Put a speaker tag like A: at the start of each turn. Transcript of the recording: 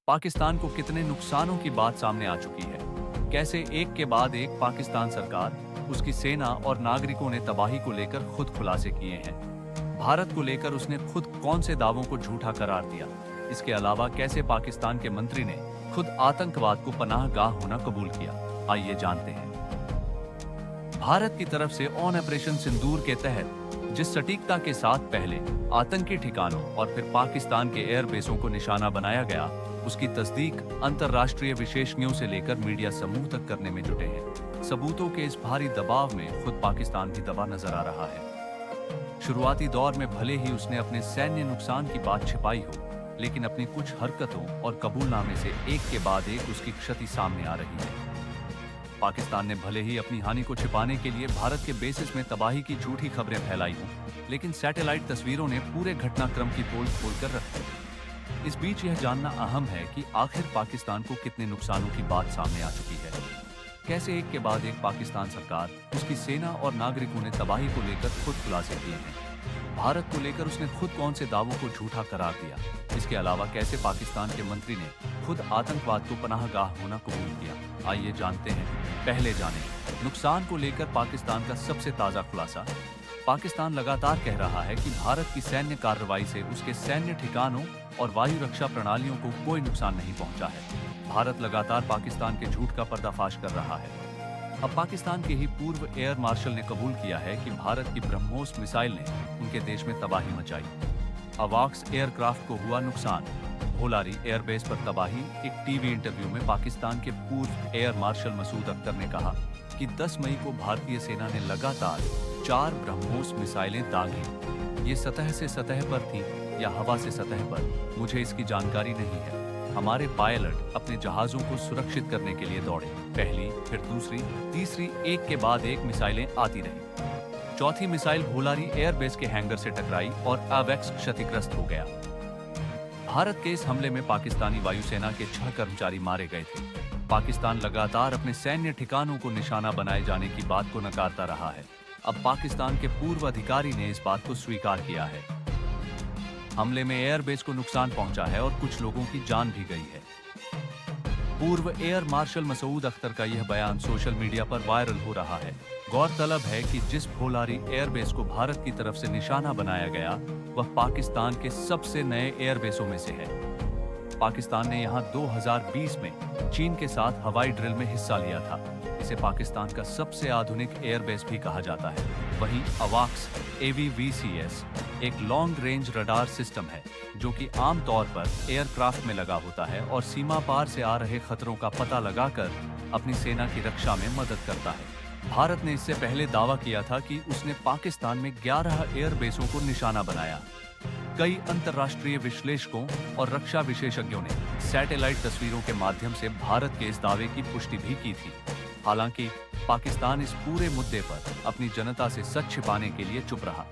A: पाकिस्तान को कितने नुकसानों की बात सामने आ चुकी है। कैसे एक के बाद एक पाकिस्तान सरकार, उसकी सेना और नागरिकों ने तबाही को लेकर खुद खुलासे किए हैं। भारत को लेकर उसने खुद कौन से दावों को झूठा करार दिया। इसके अलावा कैसे पाकिस्तान के मंत्री ने खुद आतंकवाद को पनाहगाह होना कबूल किया। आइए जानते हैं। भारत की तरफ से ऑपरेशन सिंदूर के तहत जिस सटीकता के साथ पहले आतंकी ठिकानों और फिर पाकिस्तान के एयरबेसों को निशाना बनाया गया, उसकी तस्दीक अंतर्राष्ट्रीय विशेषज्ञों से लेकर मीडिया समूह तक करने में जुटे हैं। सबूतों के इस भारी दबाव में खुद पाकिस्तान भी दबा नजर आ रहा है। शुरुआती दौर में भले ही उसने अपने सैन्य नुकसान की बात छिपाई हो, लेकिन अपनी कुछ हरकतों और कबूलनामे से एक के बाद एक उसकी क्षति सामने आ रही है। पाकिस्तान ने भले ही अपनी हानि को छिपाने के लिए भारत के बेसिस में तबाही की झूठी खबरें फैलाई हों, लेकिन सैटेलाइट तस्वीरों ने पूरे घटनाक्रम की पोल खोल कर रखी। इस बीच यह जानना अहम है कि आखिर पाकिस्तान को कितने नुकसानों की बात सामने आ चुकी है। कैसे एक के बाद एक पाकिस्तान सरकार, उसकी सेना और नागरिकों ने तबाही को लेकर खुद खुलासे किए हैं। भारत को लेकर उसने खुद कौन से दावों को झूठा करार दिया। इसके अलावा कैसे पाकिस्तान के मंत्री ने खुद आतंकवाद को पनाहगाह होना कबूल किया। आइए जानते हैं। पहले जानें नुकसान को लेकर पाकिस्तान का सबसे ताजा खुलासा। पाकिस्तान लगातार कह रहा है कि भारत की सैन्य कार्रवाई से उसके सैन्य ठिकानों और वायु रक्षा प्रणालियों को कोई नुकसान नहीं पहुंचा है। भारत लगातार पाकिस्तान के झूठ का पर्दाफाश कर रहा है। अब पाकिस्तान के ही पूर्व एयर मार्शल ने कबूल किया है कि भारत की ब्रह्मोस मिसाइल ने उनके देश में तबाही मचाई। अवाक्स एयरक्राफ्ट को हुआ नुकसान, भोलारी एयरबेस पर तबाही। एक टीवी इंटरव्यू में पाकिस्तान के पूर्व एयर मार्शल मसूद अख्तर ने कहा कि 10 मई को भारतीय सेना ने लगातार 4 ब्रह्मोस मिसाइलें दागी। ये सतह से सतह पर थी या हवा से सतह पर, मुझे इसकी जानकारी नहीं है। हमारे पायलट अपने जहाजों को सुरक्षित करने के लिए दौड़े। पहली, फिर दूसरी, तीसरी, एक के बाद एक मिसाइलें आती रही। चौथी मिसाइल भोलारी एयरबेस के हैंगर से टकराई और अवैक्स क्षतिग्रस्त हो गया। भारत के इस हमले में पाकिस्तानी वायुसेना के 6 कर्मचारी मारे गए थे। पाकिस्तान लगातार अपने सैन्य ठिकानों को निशाना बनाए जाने की बात को नकारता रहा है। अब पाकिस्तान के पूर्व अधिकारी ने इस बात को स्वीकार किया है। हमले में एयरबेस को नुकसान पहुंचा है और कुछ लोगों की जान भी गई है। पूर्व एयर मार्शल मसूद अख्तर का यह बयान सोशल मीडिया पर वायरल हो रहा है। गौरतलब है कि जिस भोलारी एयरबेस को भारत की तरफ से निशाना बनाया गया, वह पाकिस्तान के सबसे नए एयरबेसों में से है। पाकिस्तान ने यहां 2020 में चीन के साथ हवाई ड्रिल में हिस्सा लिया था। इसे पाकिस्तान का सबसे आधुनिक एयरबेस भी कहा जाता है। वहीं अवाक्स AVVCS एक लॉन्ग रेंज रडार सिस्टम है, जो कि आमतौर पर एयरक्राफ्ट में लगा होता है और सीमा पार से आ रहे खतरों का पता लगाकर अपनी सेना की रक्षा में मदद करता है। भारत ने इससे पहले दावा किया था कि उसने पाकिस्तान में 11 एयरबेसों को निशाना बनाया। कई अंतर्राष्ट्रीय विश्लेषकों और रक्षा विशेषज्ञों ने सैटेलाइट तस्वीरों के माध्यम से भारत के इस दावे की पुष्टि भी की थी। हालांकि पाकिस्तान इस पूरे मुद्दे पर अपनी जनता से सच छिपाने के लिए चुप रहा।